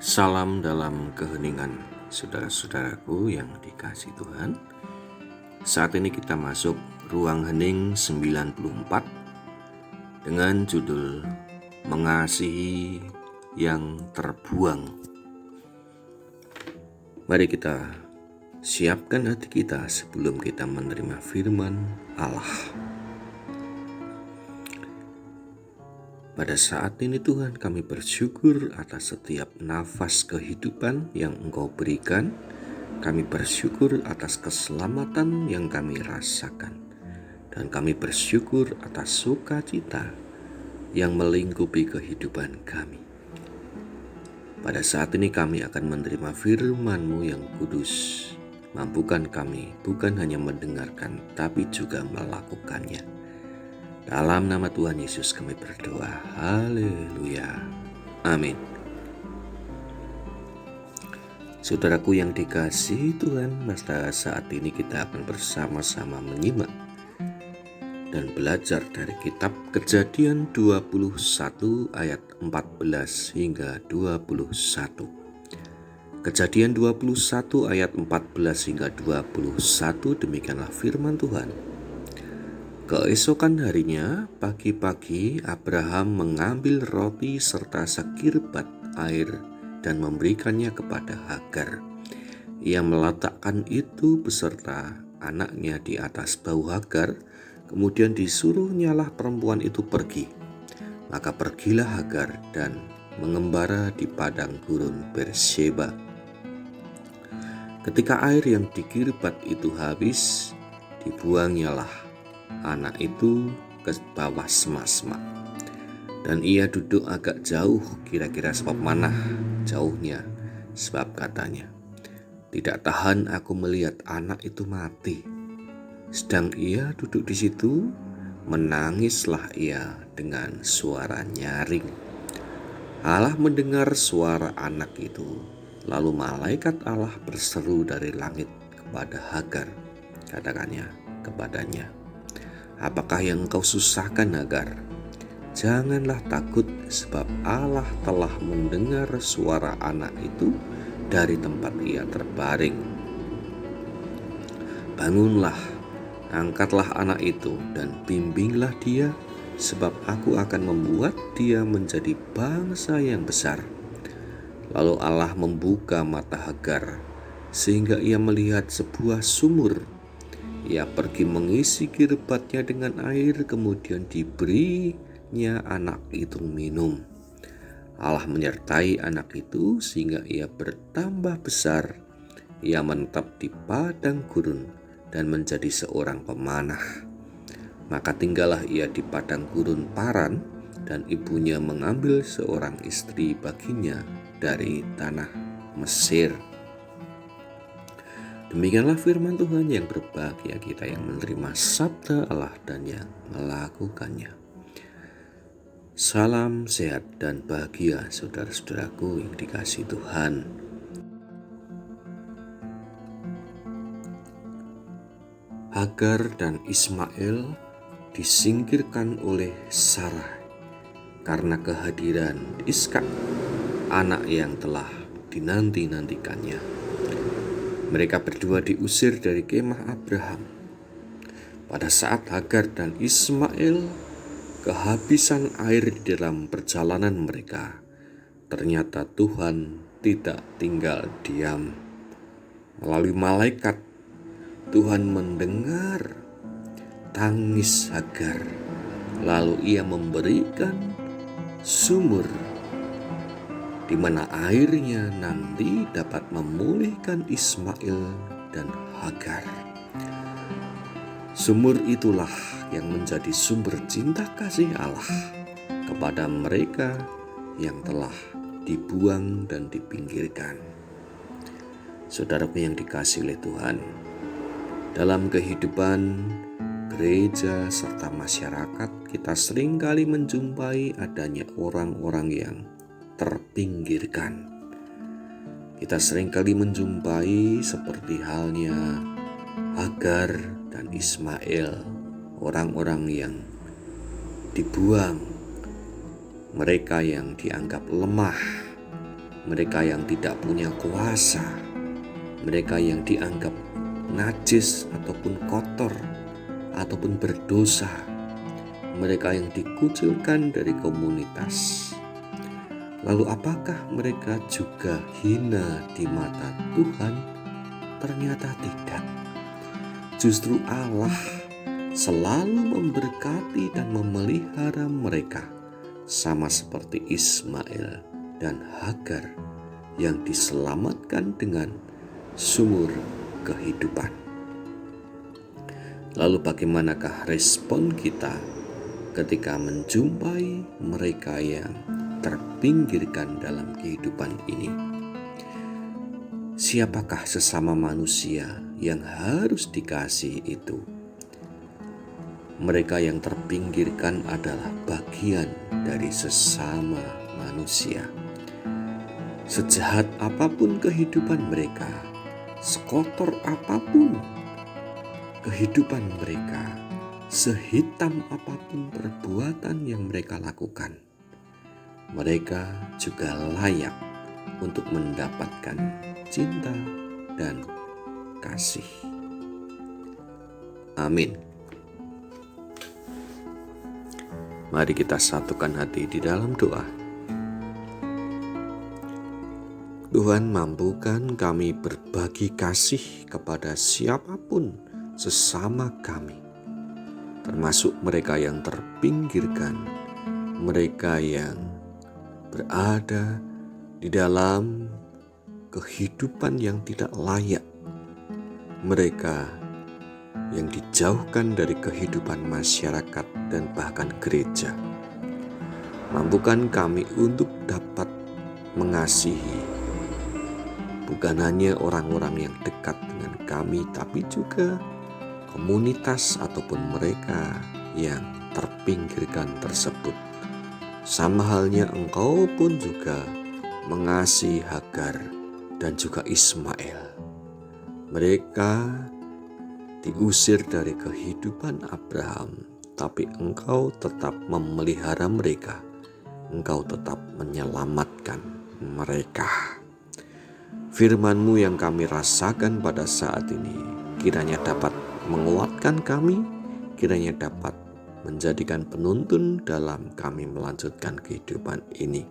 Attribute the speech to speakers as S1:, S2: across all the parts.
S1: Salam dalam keheningan, saudara-saudaraku yang dikasihi Tuhan. Saat ini kita masuk ruang hening 94 dengan judul Mengasihi yang Terbuang. Mari kita siapkan hati kita sebelum kita menerima firman Allah. Pada saat ini Tuhan, kami bersyukur atas setiap nafas kehidupan yang Engkau berikan. Kami bersyukur atas keselamatan yang kami rasakan. Dan kami bersyukur atas sukacita yang melingkupi kehidupan kami. Pada saat ini kami akan menerima firman-Mu yang kudus. Mampukan kami bukan hanya mendengarkan, tapi juga melakukannya. Dalam nama Tuhan Yesus kami berdoa. Haleluya. Amin. Saudaraku yang dikasihi Tuhan, pada saat ini kita akan bersama-sama menyimak dan belajar dari kitab Kejadian 21 ayat 14 hingga 21. Kejadian 21 ayat 14 hingga 21, demikianlah firman Tuhan. Keesokan harinya, pagi-pagi Abraham mengambil roti serta sekirbat air dan memberikannya kepada Hagar. Ia meletakkan itu beserta anaknya di atas bahu Hagar, kemudian disuruhnyalah perempuan itu pergi. Maka pergilah Hagar dan mengembara di padang gurun Berseba. Ketika air yang dikirbat itu habis, dibuangnyalah anak itu ke bawah semak-semak. Dan ia duduk agak jauh, kira-kira sebab mana jauhnya, sebab katanya, tidak tahan aku melihat anak itu mati. Sedang ia duduk di situ, menangislah ia dengan suara nyaring. Allah mendengar suara anak itu, lalu malaikat Allah berseru dari langit kepada Hagar. Katakannya kepadanya, apakah yang engkau susahkan, Hagar? Janganlah takut, sebab Allah telah mendengar suara anak itu dari tempat ia terbaring. Bangunlah, angkatlah anak itu dan bimbinglah dia, sebab aku akan membuat dia menjadi bangsa yang besar. Lalu Allah membuka mata Hagar, sehingga ia melihat sebuah sumur. Ia pergi mengisi kirbatnya dengan air, kemudian diberinya anak itu minum. Allah menyertai anak itu sehingga ia bertambah besar. Ia menetap di padang gurun dan menjadi seorang pemanah. Maka tinggallah ia di padang gurun Paran, dan ibunya mengambil seorang istri baginya dari tanah Mesir. Demikianlah firman Tuhan. Yang berbahagia kita yang menerima sabda Allah dan yang melakukannya. Salam sehat dan bahagia, saudara-saudaraku yang dikasihi Tuhan. Hagar dan Ismail disingkirkan oleh Sarah karena kehadiran Ishak, anak yang telah dinanti-nantikannya. Mereka berdua diusir dari kemah Abraham. Pada saat Hagar dan Ismail kehabisan air di dalam perjalanan mereka, ternyata Tuhan tidak tinggal diam. Melalui malaikat, Tuhan mendengar tangis Hagar, lalu ia memberikan sumur di mana airnya nanti dapat memulihkan Ismail dan Hagar. Sumur itulah yang menjadi sumber cinta kasih Allah kepada mereka yang telah dibuang dan dipinggirkan. Saudaraku yang dikasihi oleh Tuhan, dalam kehidupan gereja serta masyarakat, kita seringkali menjumpai adanya orang-orang yang terpinggirkan. Kita seringkali menjumpai seperti halnya Hagar dan Ismail, orang-orang yang dibuang, mereka yang dianggap lemah, mereka yang tidak punya kuasa, mereka yang dianggap najis ataupun kotor ataupun berdosa, mereka yang dikucilkan dari komunitas. Lalu apakah mereka juga hina di mata Tuhan? Ternyata tidak. Justru Allah selalu memberkati dan memelihara mereka, sama seperti Ismail dan Hagar yang diselamatkan dengan sumur kehidupan. Lalu bagaimanakah respon kita ketika menjumpai mereka yang terpinggirkan dalam kehidupan ini? Siapakah sesama manusia yang harus dikasihi itu? Mereka yang terpinggirkan adalah bagian dari sesama manusia. Sejahat apapun kehidupan mereka, sekotor apapun kehidupan mereka, sehitam apapun perbuatan yang mereka lakukan, mereka juga layak untuk mendapatkan cinta dan kasih. Amin. Mari kita satukan hati di dalam doa. Tuhan, mampukan kami berbagi kasih kepada siapapun sesama kami, termasuk mereka yang terpinggirkan, mereka yang berada di dalam kehidupan yang tidak layak, mereka yang dijauhkan dari kehidupan masyarakat dan bahkan gereja. Mampukan kami untuk dapat mengasihi bukan hanya orang-orang yang dekat dengan kami, tapi juga komunitas ataupun mereka yang terpinggirkan tersebut. Sama halnya Engkau pun juga mengasihi Hagar dan juga Ismail. Mereka diusir dari kehidupan Abraham, tapi Engkau tetap memelihara mereka. Engkau tetap menyelamatkan mereka. Firman-Mu yang kami rasakan pada saat ini kiranya dapat menguatkan kami, kiranya dapat menjadikan penuntun dalam kami melanjutkan kehidupan ini.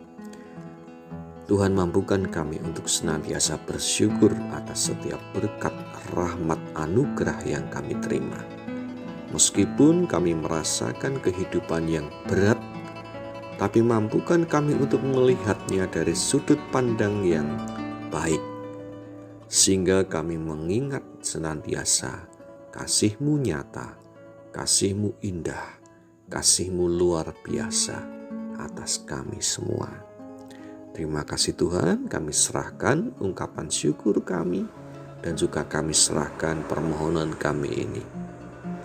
S1: Tuhan, mampukan kami untuk senantiasa bersyukur atas setiap berkat, rahmat, anugerah yang kami terima. Meskipun kami merasakan kehidupan yang berat, tapi mampukan kami untuk melihatnya dari sudut pandang yang baik, sehingga kami mengingat senantiasa kasih-Mu nyata, kasih-Mu indah, kasih-Mu luar biasa atas kami semua. Terima kasih Tuhan, kami serahkan ungkapan syukur kami dan juga kami serahkan permohonan kami ini.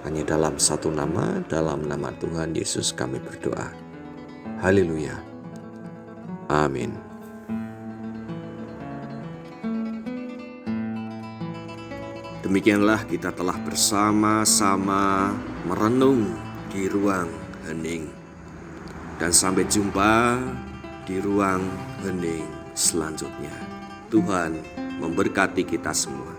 S1: Hanya dalam satu nama, dalam nama Tuhan Yesus kami berdoa. Haleluya. Amin. Demikianlah kita telah bersama-sama merenung di ruang hening. Dan sampai jumpa di ruang hening selanjutnya. Tuhan memberkati kita semua.